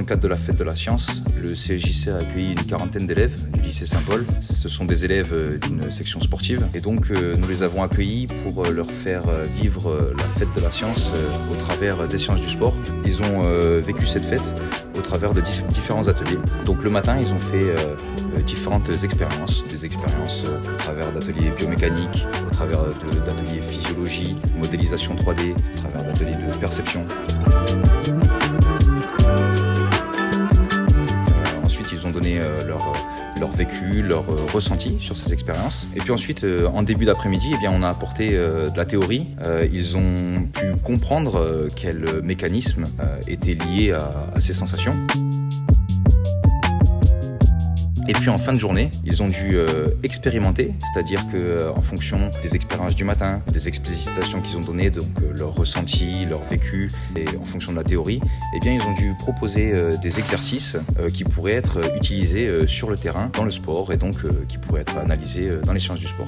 cadre de la fête de la science, le CSJC a accueilli une quarantaine d'élèves du lycée Saint-Paul. Ce sont des élèves d'une section sportive et donc nous les avons accueillis pour leur faire vivre la fête de la science au travers des sciences du sport. Ils ont vécu cette fête au travers de différents ateliers. Donc le matin, ils ont fait différentes expériences, des expériences au travers d'ateliers biomécaniques, au travers d'ateliers physiologie, modélisation 3D, au travers d'ateliers de perception. Ensuite, ils ont donné leur vécu, leur ressenti sur ces expériences. Et puis ensuite, en début d'après-midi, on a apporté de la théorie. Ils ont pu comprendre quels mécanismes étaient liés à ces sensations. Et puis en fin de journée, ils ont dû expérimenter, c'est-à-dire qu'en fonction des expériences du matin, des explicitations qu'ils ont données, donc leur ressenti, leur vécu, et en fonction de la théorie, ils ont dû proposer des exercices qui pourraient être utilisés sur le terrain, dans le sport, et donc qui pourraient être analysés dans les sciences du sport.